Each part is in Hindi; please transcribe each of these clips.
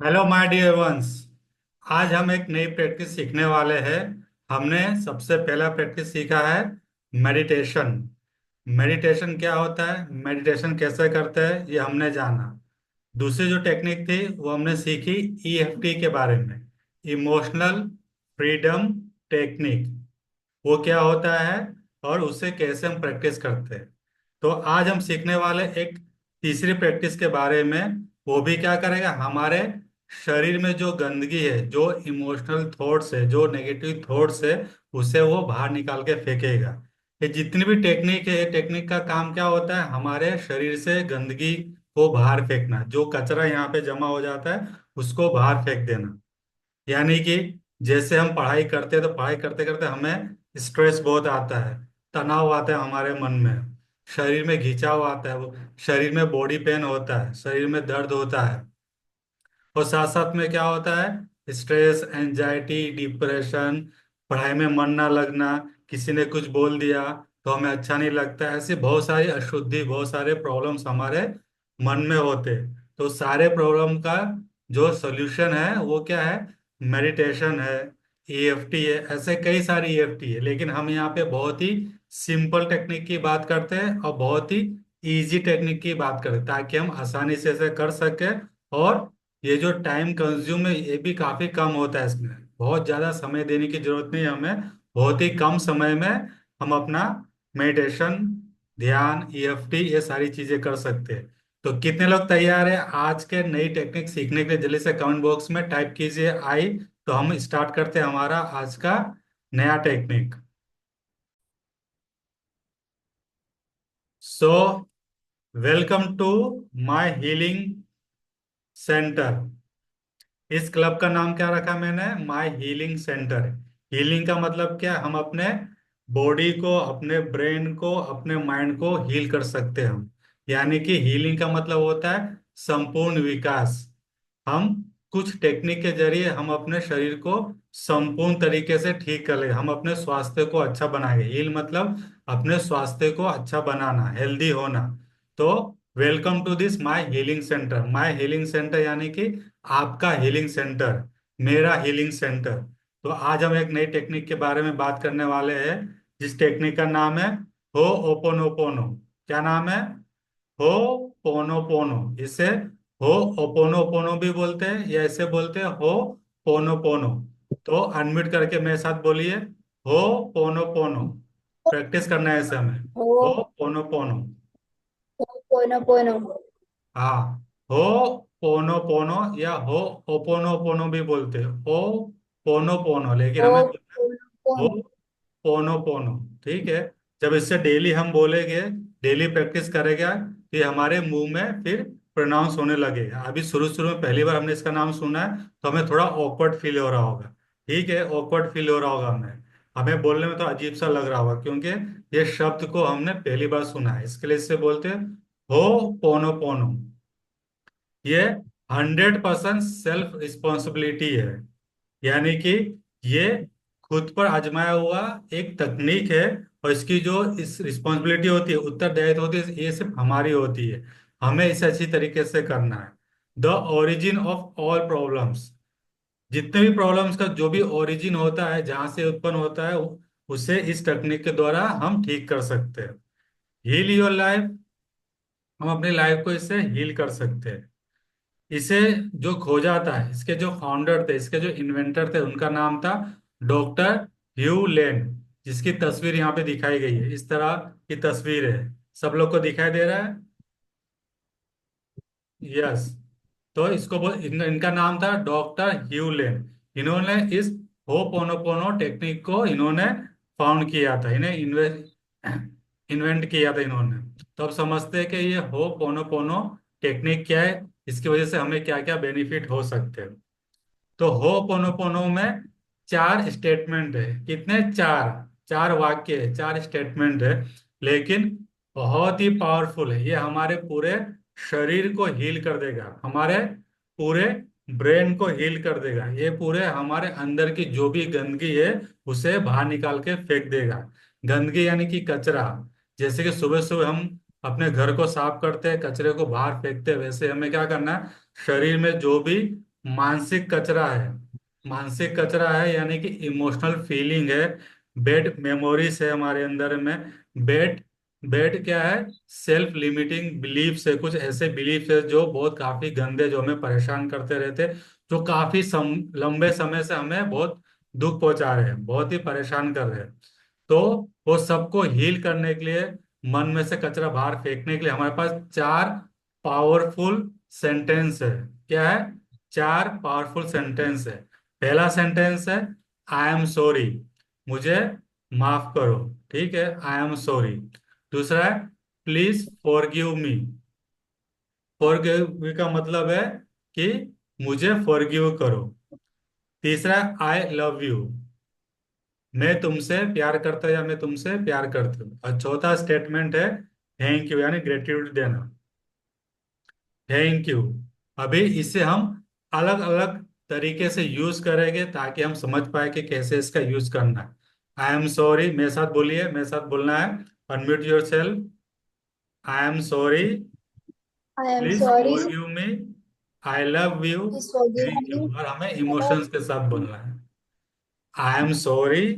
Hello my dear ones. आज हम एक नई प्रैक्टिस सीखने वाले हैं। हमने सबसे पहला प्रैक्टिस सीखा है मेडिटेशन। मेडिटेशन क्या होता है, मेडिटेशन कैसे करते हैं, ये हमने जाना। दूसरी जो टेक्निक थी वो हमने सीखी ईएफटी के बारे में, इमोशनल फ्रीडम टेक्निक। वो क्या होता है और उससे कैसे हम प्रैक्टिस करते हैं। तो आज हम सीखने वाले एक तीसरी प्रैक्टिस के बारे में। वो भी क्या करेगा, हमारे शरीर में जो गंदगी है, जो इमोशनल थॉट्स है, जो नेगेटिव थॉट्स है, उसे वो बाहर निकाल के फेंकेगा। ये जितनी भी टेक्निक है, ये टेक्निक का काम क्या होता है, हमारे शरीर से गंदगी को बाहर फेंकना। जो कचरा यहाँ पे जमा हो जाता है उसको बाहर फेंक देना। यानी कि जैसे हम पढ़ाई करते हैं तो पढ़ाई करते करते हमें स्ट्रेस बहुत आता है, तनाव आता है हमारे मन में, शरीर में खिंचाव आता है, वो शरीर में बॉडी पेन होता है, शरीर में दर्द होता है। और साथ साथ में क्या होता है, स्ट्रेस, एंजाइटी, डिप्रेशन, पढ़ाई में मन ना लगना, किसी ने कुछ बोल दिया तो हमें अच्छा नहीं लगता। ऐसी बहुत सारी अशुद्धि, बहुत सारे प्रॉब्लम्स हमारे मन में होते। तो सारे प्रॉब्लम का जो सोल्यूशन है वो क्या है, मेडिटेशन है, ईएफटी है। ऐसे कई सारी ईएफटी है, लेकिन हम यहाँ पे बहुत ही सिंपल टेक्निक की बात करते हैं और बहुत ही इजी टेक्निक की बात करते हैं, ताकि हम आसानी से इसे कर सके। और ये जो टाइम कंज्यूम है ये भी काफी कम होता है, इसमें बहुत ज्यादा समय देने की जरूरत नहीं है हमें। बहुत ही कम समय में हम अपना मेडिटेशन, ध्यान, ईएफटी, ये सारी चीजें कर सकते हैं। तो कितने लोग तैयार हैं आज के नई टेक्निक सीखने के लिए? जल्दी से कमेंट बॉक्स में टाइप कीजिए आई। तो हम स्टार्ट करते हैं हमारा आज का नया technique. So welcome to my healing centre. इस क्लब का नाम क्या रखा मैंने, माय हीलिंग सेंटर। हीलिंग का मतलब क्या, हम अपने बॉडी को, अपने ब्रेन को, अपने माइंड को हील कर सकते हैं हम। यानी कि हीलिंग का मतलब होता है संपूर्ण विकास। हम कुछ टेक्निक के जरिए हम अपने शरीर को संपूर्ण तरीके से ठीक कर लेंगे, हम अपने स्वास्थ्य को अच्छा बनाएंगे। हील मतलब अपने स्वास्थ्य को अच्छा बनाना, हेल्दी होना। तो welcome to this my healing centre. My healing centre यानी कि आपका हीलिंग सेंटर, मेरा हीलिंग सेंटर। तो आज हम एक नई टेक्निक के बारे में बात करने वाले हैं, जिस टेक्निक का नाम है हो ओपोनोपोनो। क्या नाम है? हो पोनोपोनो। इसे हो ओपोनोपोनो भी बोलते हैं या इसे बोलते हैं हो पोनोपोनो। तो अनम्यूट करके मेरे साथ बोलिए, हो पोनोपोनो। प्रैक्टिस करना है इसे हमें। हो हो पोनोपोनो। पोनो पोनो। हाँ, हो पोनो पोनो या हो ओपोनो पोनो भी बोलते हैं। हो पोनो पोनो, लेकिन हो हमें पोनो हो पोनो। पोनो पोनो। ठीक है। जब इससे डेली हम बोलेंगे, डेली प्रैक्टिस करेगा, तो ये हमारे मुंह में फिर प्रोनाउंस होने लगेगा। अभी शुरू शुरू में पहली बार हमने इसका नाम सुना है तो हमें थोड़ा ऑकवर्ड फील हो रहा होगा। ठीक है, ऑकवर्ड फील हो रहा होगा हमें, हमें बोलने में तो अजीब सा लग रहा होगा, क्योंकि ये शब्द को हमने पहली बार सुना है। इसके लिए इससे बोलते हैं हो पोनो पोनो। ये 100% सेल्फ रिस्पॉन्सिबिलिटी है। यानी कि ये खुद पर आजमाया हुआ एक तकनीक है। और इसकी जो इस रिस्पॉन्सिबिलिटी होती है, उत्तरदायित्व होती है, ये सिर्फ हमारी होती है। हमें इसे अच्छी तरीके से करना है। The origin of all problems. जितने भी प्रॉब्लम्स का जो भी ओरिजिन होता है, जहां से उत्पन्न होता है, उसे इस टेक्निक के द्वारा हम ठीक कर सकते हैं। Heal your life. हम अपनी लाइफ को इससे हील कर सकते हैं। इसे जो खोजा था, इसके जो फाउंडर थे, इसके जो इन्वेंटर थे, उनका नाम था डॉक्टर ह्यू लेन, जिसकी तस्वीर यहाँ पे दिखाई गई है। इस तरह की तस्वीर है, सब लोग को दिखाई दे रहा है? यस। तो इनका नाम था डॉक्टर ह्यू लेन। इन्होंने इस होपोनोपोनो टेक्निक को इन्होंने फाउंड किया था, इन्हें इन्वेंट किया था इन्होंने। तो अब समझते हैं कि ये होपोनोपोनो टेक्निक क्या है, इसकी वजह से हमें क्या क्या बेनिफिट हो सकते हैं। तो होपोनोपोनो में चार स्टेटमेंट है। कितने? चार। चार वाक्य है, चार स्टेटमेंट है, लेकिन बहुत ही पावरफुल है। ये हमारे पूरे शरीर को हील कर देगा, हमारे पूरे ब्रेन को हील कर देगा। ये पूरे हमारे अंदर की जो भी गंदगी है उसे बाहर निकाल के फेंक देगा। गंदगी यानी कि कचरा। जैसे कि सुबह सुबह हम अपने घर को साफ करते हैं, कचरे को बाहर फेंकते हैं, वैसे हमें क्या करना है, शरीर में जो भी मानसिक कचरा है। मानसिक कचरा है यानी कि इमोशनल फीलिंग है। बेड मेमोरीज है हमारे अंदर में। बेड बेड क्या है? सेल्फ लिमिटिंग बिलीफ्स है, कुछ ऐसे बिलीफ्स है जो बहुत काफी गंदे, जो हमें परेशान करते रहते, जो काफी लंबे समय से हमें बहुत दुख पहुंचा रहे हैं, बहुत ही परेशान कर रहे हैं। तो वो सबको हील करने के लिए, मन में से कचरा बाहर फेंकने के लिए हमारे पास चार पावरफुल सेंटेंस है। क्या है? चार पावरफुल सेंटेंस है। पहला सेंटेंस है आई एम सॉरी, मुझे माफ करो। ठीक है, आई एम सॉरी। दूसरा है please forgive me. Forgive me का मतलब है कि मुझे फॉरगिव करो। तीसरा है आई लव यू, मैं तुमसे प्यार करता हूं या मैं तुमसे प्यार करती हूँ। और चौथा स्टेटमेंट है थैंक यू, यानी ग्रेटिट्यूड देना। Thank you. अभी इसे हम अलग अलग तरीके से यूज करेंगे ताकि हम समझ पाए कि कैसे इसका यूज करना है। आई एम सॉरी, मेरे साथ बोलिए, मेरे साथ बोलना है। Unmute your self. I am sorry, I am please sorry. Forgive me, I love you, Please forgive thank you. me. और हमें I love इमोशंस के साथ बोलना है। I am sorry.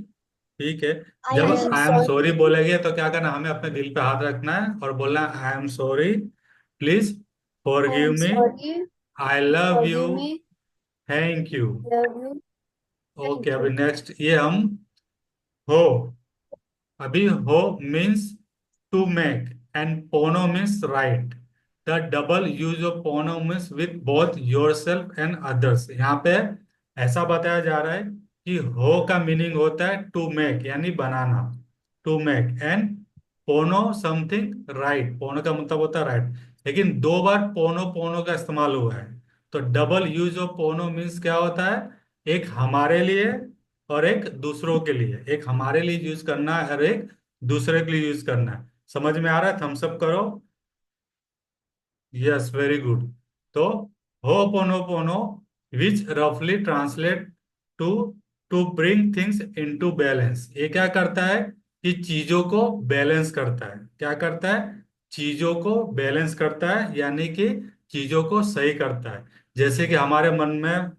ठीक है। I जब am I am sorry. Sorry बोलेंगे तो क्या करना, हमें अपने दिल पे हाथ रखना है और बोलना है I am sorry, please I forgive am me, sorry. I Please love you, forgive me. Thank you. Love you. Okay, Thank अभी you. नेक्स्ट ये हम हो। अभी हो मीन्स टू मेक एंड पोनो means right. The double use of पोनो means with both yourself and others. यहाँ पे ऐसा बताया जा रहा है कि हो का मीनिंग होता है टू मेक यानी बनाना, टू मेक, एंड पोनो समथिंग राइट, पोनो का मतलब होता है राइट। लेकिन दो बार पोनो पोनो का इस्तेमाल हुआ है, तो डबल यूज ऑफ पोनो मीन्स क्या होता है? एक हमारे लिए और एक दूसरों के लिए। एक हमारे लिए यूज करना है और एक दूसरे के लिए यूज करना है। समझ में आ रहा है? थम्स अप करो। Yes, very good. तो होपोनोपोनो विच रफली translate to to bring things into balance. ये क्या करता है कि चीजों को बैलेंस करता है। क्या करता है? चीजों को बैलेंस करता है, यानी कि चीजों को सही करता है। जैसे कि हमारे मन में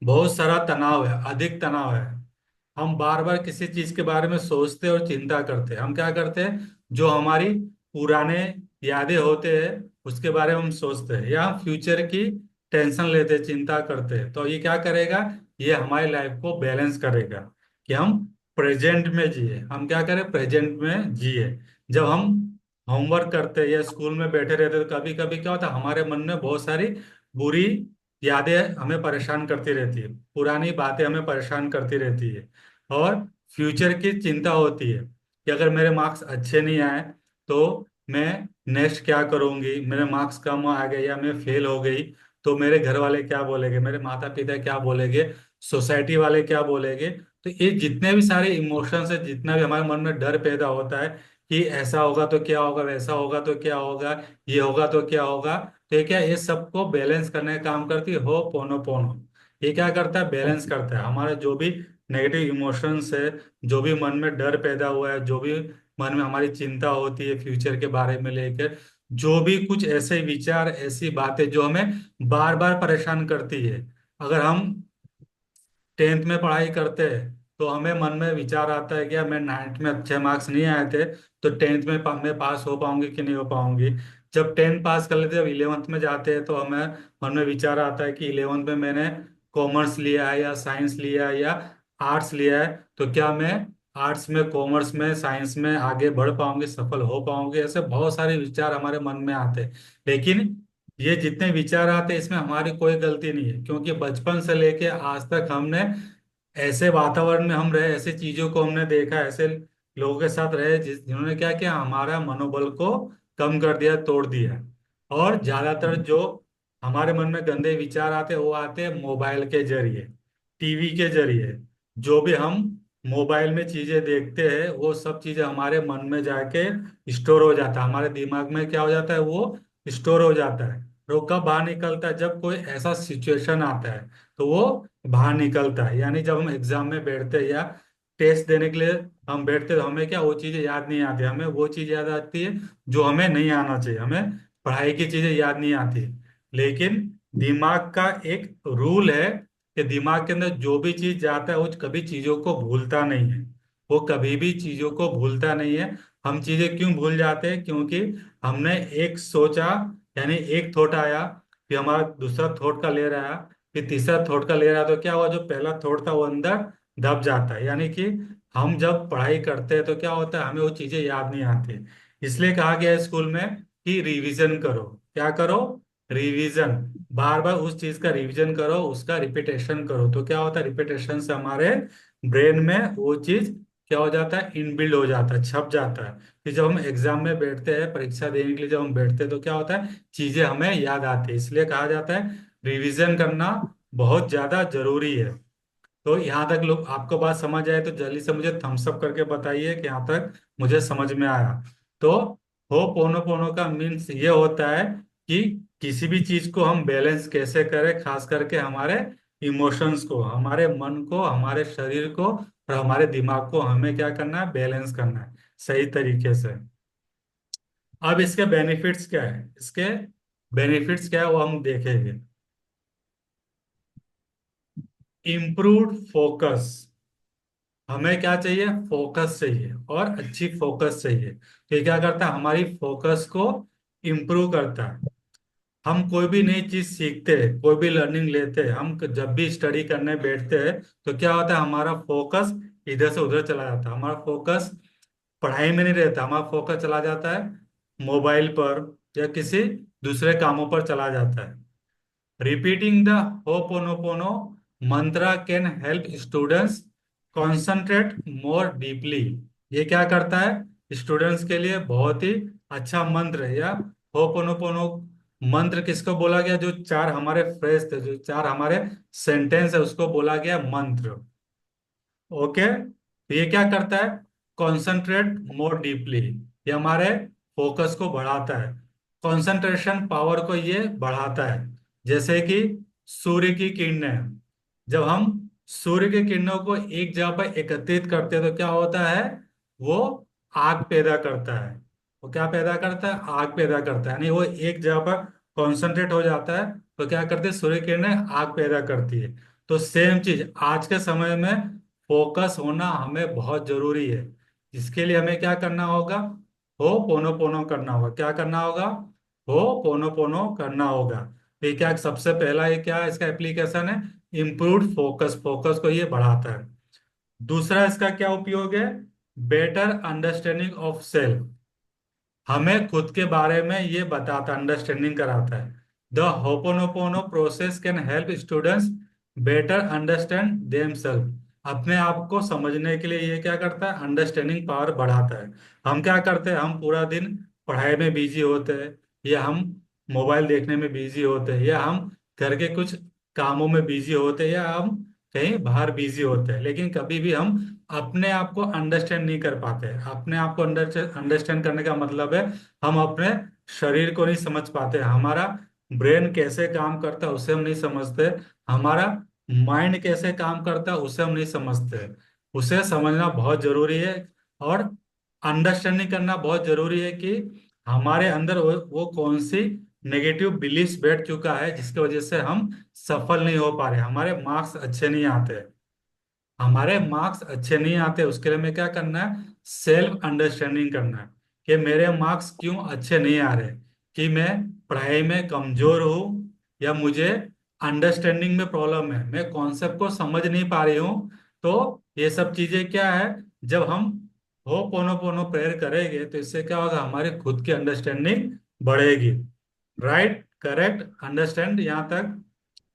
बहुत सारा तनाव है, अधिक तनाव है, हम बार बार किसी चीज के बारे में सोचते और चिंता करते हैं। हम क्या करते हैं, जो हमारी पुराने यादें होते हैं उसके बारे में हम सोचते हैं, या हम फ्यूचर की टेंशन लेते हैं, चिंता करते हैं। तो ये क्या करेगा? ये हमारी लाइफ को बैलेंस करेगा कि हम प्रेजेंट में जिए। हम क्या करें? प्रेजेंट में जिए। जब हम होमवर्क करते हैं या स्कूल में बैठे रहते हैं तो कभी कभी क्या होता है, हमारे मन में बहुत सारी बुरी यादें हमें परेशान करती रहती है, पुरानी बातें हमें परेशान करती रहती है। और फ्यूचर की चिंता होती है कि अगर मेरे मार्क्स अच्छे नहीं आए तो मैं नेक्स्ट क्या करूंगी, मेरे मार्क्स कम आ गए या मैं फेल हो गई तो मेरे घर वाले क्या बोलेंगे, मेरे माता पिता क्या बोलेंगे, सोसाइटी वाले क्या बोलेंगे। तो ये जितने भी सारे इमोशंस है, जितना भी हमारे मन में डर पैदा होता है कि ऐसा होगा तो क्या होगा, वैसा होगा तो क्या होगा, ये होगा तो क्या होगा, तो ये क्या, ये सबको बैलेंस करने का काम करती है हो पोनो पोनो। ये क्या करता है? बैलेंस करता है हमारा जो भी नेगेटिव इमोशंस है, जो भी मन में डर पैदा हुआ है, जो भी मन में हमारी चिंता होती है फ्यूचर के बारे में लेकर, जो भी कुछ ऐसे विचार, ऐसी बातें जो हमें बार बार परेशान करती है। अगर हम 10th में पढ़ाई करते हैं तो हमें मन में विचार आता है कि यार मैं 9th में अच्छे मार्क्स नहीं आए थे तो 10th में मैं पास हो पाऊंगी कि नहीं हो पाऊंगी। जब 10th पास कर लेते हैं, जब 11th में जाते हैं तो हमें मन में विचार आता है कि 11th में मैंने कॉमर्स लिया है या साइंस लिया है या आर्ट्स लिया है, तो क्या मैं आर्ट्स में, कॉमर्स में, साइंस में आगे बढ़ पाऊंगी, सफल हो पाऊंगी। ऐसे बहुत सारे विचार हमारे मन में आते हैं। लेकिन ये जितने विचार आते हैं इसमें हमारी कोई गलती नहीं है, क्योंकि बचपन से लेके आज तक हमने ऐसे वातावरण में हम रहे, ऐसे चीजों को हमने देखा, ऐसे लोगों के साथ रहे जिन्होंने क्या किया, हमारा मनोबल को कम कर दिया, तोड़ दिया। और ज्यादातर जो हमारे मन में गंदे विचार आते हैं वो आते हैं मोबाइल के जरिए, टीवी के जरिए। जो भी हम मोबाइल में चीजें देखते हैं वो सब चीजें हमारे मन में जाके स्टोर हो जाता है, हमारे दिमाग में क्या हो जाता है, वो स्टोर हो जाता है। और वो कब बाहर निकलता है? जब कोई ऐसा सिचुएशन आता है तो वो बाहर निकलता है। यानी जब हम एग्जाम में बैठते हैं या टेस्ट देने के लिए हम बैठते हैं तो हमें क्या, वो चीजें याद नहीं आती, हमें वो चीज याद आती है जो हमें नहीं आना चाहिए, हमें पढ़ाई की चीजें याद नहीं आती। लेकिन दिमाग का एक रूल है कि दिमाग के अंदर जो भी चीज जाता है वो कभी चीजों को भूलता नहीं है। वो कभी भी चीजों को भूलता नहीं है। हम चीजें क्यों भूल जाते हैं? क्योंकि हमने एक सोचा, यानी एक थॉट आया, फिर हमारा दूसरा थॉट का लेयर आया, फिर तीसरा थॉट का लेयर आया, तो क्या हुआ, जो पहला थॉट था वो अंदर दब जाता है। यानी कि हम जब पढ़ाई करते हैं तो क्या होता है, हमें वो चीजें याद नहीं आती। इसलिए कहा गया है स्कूल में कि रिवीजन करो। क्या करो? रिवीजन। बार बार उस चीज का रिवीजन करो, उसका रिपीटेशन करो। तो क्या होता है, रिपीटेशन से हमारे ब्रेन में वो चीज क्या हो जाता है, इनबिल्ड हो जाता है, छप जाता है। फिर जब हम एग्जाम में बैठते हैं, परीक्षा देने के लिए जब हम बैठते हैं, तो क्या होता है, चीजें हमें याद आती है। इसलिए कहा जाता है रिवीजन करना बहुत ज्यादा जरूरी है। तो यहाँ तक लोग आपको बात समझ आए तो जल्दी से मुझे थम्स अप करके बताइए कि यहाँ तक मुझे समझ में आया। तो होपोनोपोनो का मीन्स ये होता है कि किसी भी चीज को हम बैलेंस कैसे करें, खास करके हमारे इमोशंस को, हमारे मन को, हमारे शरीर को और हमारे दिमाग को हमें क्या करना है, बैलेंस करना है सही तरीके से। अब इसके बेनिफिट्स क्या है, इसके बेनिफिट्स क्या है वो हम देखेंगे। Improved focus. हमें क्या चाहिए, फोकस चाहिए, और अच्छी फोकस चाहिए। तो ये क्या करता है, हमारी फोकस को इम्प्रूव करता है। हम कोई भी नई चीज सीखते हैं, कोई भी लर्निंग लेते हैं, हम जब भी स्टडी करने बैठते हैं, तो क्या होता है, हमारा फोकस इधर से उधर चला जाता है। हमारा फोकस पढ़ाई में नहीं रहता, हमारा फोकस चला जाता है मोबाइल पर या किसी दूसरे कामों पर चला जाता है। Repeating the Ho'oponopono mantra can help students concentrate more deeply। ये क्या करता है, स्टूडेंट्स के लिए बहुत ही अच्छा मंत्र है। या होपोनोपोनो मंत्र किसको बोला गया, जो चार हमारे फ्रेज थे, जो चार हमारे सेंटेंस है, उसको बोला गया मंत्र। ओके, तो ये क्या करता है, कंसंट्रेट मोर डीपली, ये हमारे फोकस को बढ़ाता है। कंसंट्रेशन पावर को ये बढ़ाता है। जैसे कि सूर्य की किरणें, जब हम सूर्य की किरणों को एक जगह पर एकत्रित करते हैं तो क्या होता है, वो आग पैदा करता है। वो क्या पैदा करता है, आग पैदा करता है। यानी वो एक जगह पर कॉन्सेंट्रेट हो जाता है तो क्या करते हैं, सूर्य किरणें आग पैदा करती है। तो सेम चीज आज के समय में फोकस होना हमें बहुत जरूरी है। इसके लिए हमें क्या करना होगा, हो पोनो पोनो करना होगा। क्या करना होगा, हो पोनो पोनो करना होगा। ये क्या, सबसे पहला ये क्या है, इसका एप्लीकेशन है, इम्प्रूव्ड फोकस। फोकस को ये बढ़ाता है। दूसरा इसका क्या उपयोग है, बेटर अंडरस्टैंडिंग ऑफ सेल्फ। हमें खुद के बारे में ये बताता, अंडरस्टैंडिंग कराता है। The Ho'oponopono process can help students better understand themselves. अपने आप को समझने के लिए ये क्या करता है, अंडरस्टैंडिंग पावर बढ़ाता है। हम क्या करते हैं, हम पूरा दिन पढ़ाई में बिजी होते हैं, या हम मोबाइल देखने में बिजी होते हैं, या हम घर के कुछ कामों में बिजी होते हैं, या हम कहीं बाहर बिजी होते हैं, लेकिन कभी भी हम अपने आप को अंडरस्टैंड नहीं कर पाते। अपने आप को अंडरस्टैंड करने का मतलब है हम अपने शरीर को नहीं समझ पाते, हमारा ब्रेन कैसे काम करता है उसे हम नहीं समझते, हमारा माइंड कैसे काम करता है उसे हम नहीं समझते। उसे समझना बहुत जरूरी है, और अंडरस्टैंडिंग करना बहुत जरूरी है कि हमारे अंदर वो कौन सी नेगेटिव बिलीफ्स बैठ चुका है जिसकी वजह से हम सफल नहीं हो पा रहे, हमारे मार्क्स अच्छे नहीं आते। हमारे मार्क्स अच्छे नहीं आते, उसके लिए हमें क्या करना है, सेल्फ अंडरस्टैंडिंग करना है कि मेरे मार्क्स क्यों अच्छे नहीं आ रहे, कि मैं पढ़ाई में कमजोर हूँ, या मुझे अंडरस्टैंडिंग में प्रॉब्लम है, मैं कॉन्सेप्ट को समझ नहीं पा रही हूँ। तो ये सब चीजें क्या है, जब हम हो पोनो पोनो प्रेयर करेंगे तो इससे क्या होगा, हमारी खुद की अंडरस्टैंडिंग बढ़ेगी। राइट, करेक्ट, अंडरस्टैंड, यहाँ तक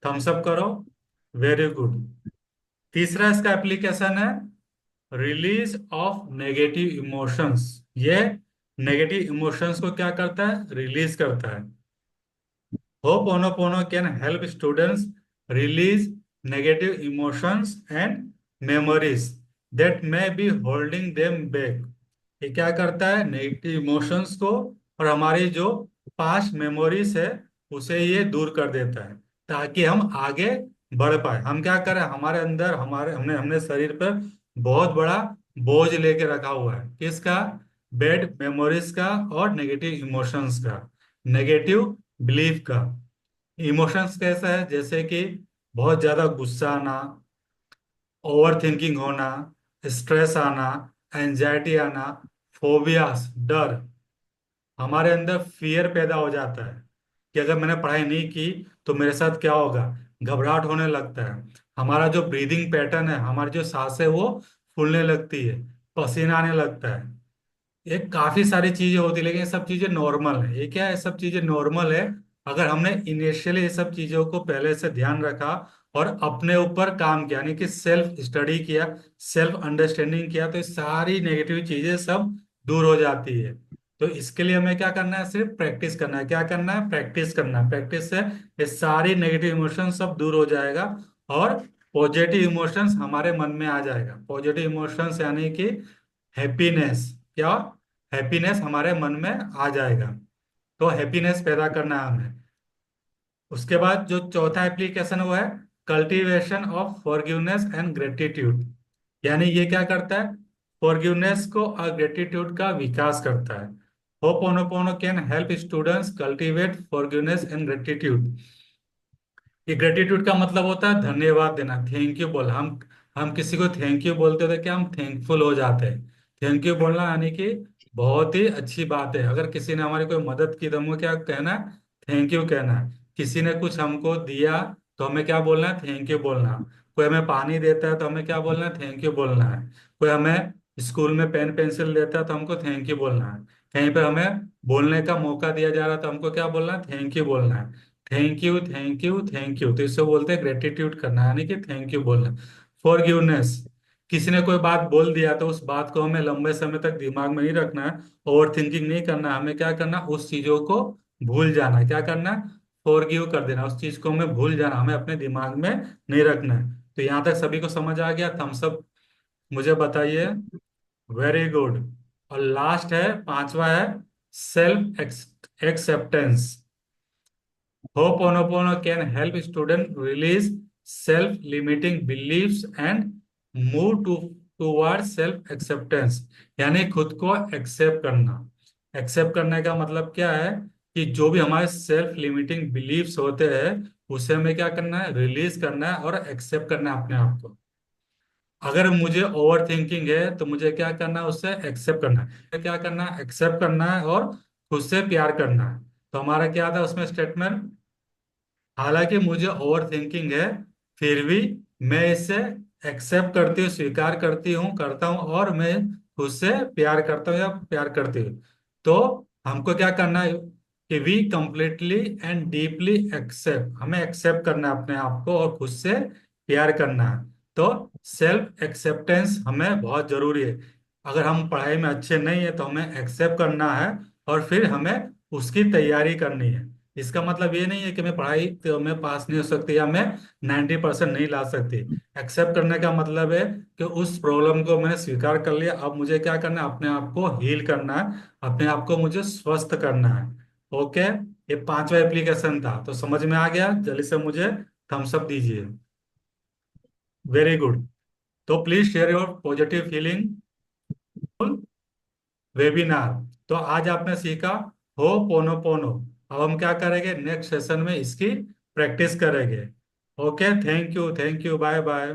थम्स अप करो। Very good. तीसरा इसका एप्लीकेशन है रिलीज ऑफ नेगेटिव इमोशंस। ये नेगेटिव इमोशंस को क्या करता है, रिलीज करता है। Ho'oponopono can help students release negative emotions and memories that may be holding them back। ये क्या करता है, नेगेटिव इमोशंस को और हमारी जो पास्ट मेमोरीज है उसे ये दूर कर देता है, ताकि हम आगे बढ़ पाए। हम क्या करें, हमारे अंदर हमारे हमने हमने शरीर पर बहुत बड़ा बोझ लेके रखा हुआ है, किसका, बैड मेमोरीज का और नेगेटिव इमोशंस का, नेगेटिव बिलीफ का। इमोशंस कैसा है, जैसे कि बहुत ज्यादा गुस्सा आना, ओवर थिंकिंग होना, स्ट्रेस आना, एंजाइटी आना, फोबियास डर, हमारे अंदर फियर पैदा हो जाता है कि अगर मैंने पढ़ाई नहीं की तो मेरे साथ क्या होगा। घबराहट होने लगता है। हमारा जो ब्रीदिंग पैटर्न है, हमारी जो सांस है वो फूलने लगती है, पसीना आने लगता है। ये काफी सारी चीजें होती है, लेकिन ये सब चीजें नॉर्मल है। ये क्या है, ये सब चीजें नॉर्मल है। अगर हमने इनिशियली ये सब चीजों को पहले से ध्यान रखा और अपने ऊपर काम किया, यानी कि सेल्फ स्टडी किया, सेल्फ अंडरस्टैंडिंग किया, तो ये सारी नेगेटिव चीजें सब दूर हो जाती है। तो इसके लिए हमें क्या करना है, सिर्फ प्रैक्टिस करना है। क्या करना है, प्रैक्टिस करना है। प्रैक्टिस से ये सारी नेगेटिव इमोशंस सब दूर हो जाएगा और पॉजिटिव इमोशंस हमारे मन में आ जाएगा। पॉजिटिव इमोशंस यानी कि हैप्पीनेस, क्या, हैप्पीनेस हमारे मन में आ जाएगा। तो हैप्पीनेस पैदा करना है हमें। उसके बाद जो चौथा एप्लीकेशन वो है cultivation of forgiveness and gratitude. यानी ये क्या करता है, फॉरगिवनेस को और ग्रेटिट्यूड का विकास करता है। Ho'oponopono can help students cultivate forgiveness and gratitude. ये ग्रेटिट्यूड का मतलब होता है धन्यवाद देना, थैंक यू बोल। हम किसी को थैंक यू बोलते थे क्या, हम थैंकफुल हो जाते हैं। थैंक यू बोलना यानी कि बहुत ही अच्छी बात है। अगर किसी ने हमारी कोई मदद की तो हमको क्या कहना है, थैंक यू कहना है। किसी ने कुछ हमको दिया तो हमें क्या बोलना है, थैंक यू बोलना। कोई हमें पानी देता है तो हमें क्या बोलना है, थैंक यू बोलना है। कोई हमें स्कूल में पेन पेंसिल देता है तो हमको थैंक यू बोलना है। कहीं पर हमें बोलने का मौका दिया जा रहा है तो हमको क्या बोलना है, थैंक यू बोलना है। Thank you, thank you, thank you, तो इसको बोलते हैं ग्रेटिट्यूड करना, यानी कि थैंक यू बोलना। फॉरगिवनेस, किसी ने कोई बात बोल दिया तो उस बात को हमें लंबे समय तक दिमाग में नहीं रखना है, ओवर थिंकिंग नहीं करना है। हमें क्या करना, उस चीजों को भूल जाना है। क्या करना है, फॉरगिव कर देना। उस चीज को हमें भूल जाना, हमें अपने दिमाग में नहीं रखना है। तो यहाँ तक सभी को समझ आ गया, थम्स अप मुझे बताइए। Very good. और लास्ट है, पांचवा है self acceptance. Ho'oponopono can help students release self-limiting beliefs and move towards self-acceptance। यानी खुद को एक्सेप्ट करना। एक्सेप्ट करने का मतलब क्या है कि जो भी हमारे सेल्फ लिमिटिंग बिलीफ्स होते हैं उसे हमें क्या करना है, रिलीज करना है और एक्सेप्ट करना है अपने आप को। अगर मुझे ओवर थिंकिंग है तो मुझे क्या करना है, उससे एक्सेप्ट करना है। क्या करना है, एक्सेप्ट करना है और खुद से प्यार करना है। तो हमारा क्या था उसमें स्टेटमेंट, हालांकि मुझे ओवर थिंकिंग है फिर भी मैं इसे एक्सेप्ट करती हूँ, स्वीकार करती हूँ, करता हूँ, और मैं खुद से प्यार करता हूँ या प्यार करती हूँ। तो हमको क्या करना है कि we completely and deeply accept, हमें एक्सेप्ट करना है अपने आप को और खुद से प्यार करना है। तो सेल्फ एक्सेप्टेंस हमें बहुत जरूरी है। अगर हम पढ़ाई में अच्छे नहीं है तो हमें एक्सेप्ट करना है और फिर हमें उसकी तैयारी करनी है। इसका मतलब ये नहीं है कि मैं पढ़ाई तो मैं पास नहीं हो सकती या मैं 90% नहीं ला सकती। एक्सेप्ट करने का मतलब है कि उस प्रॉब्लम को मैंने स्वीकार कर लिया, अब मुझे क्या करना है, अपने आप को हील करना है, अपने आप को मुझे स्वस्थ करना है। ओके, ये पांचवा एप्लीकेशन था, तो समझ में आ गया। जल्दी से मुझे थम्स अप दीजिए। Very good. तो please share your positive feeling webinar. तो आज आपने सीखा हो पोनो पोनो। अब हम क्या करेंगे, नेक्स्ट सेशन में इसकी प्रैक्टिस करेंगे। Okay, thank you, thank you, bye bye.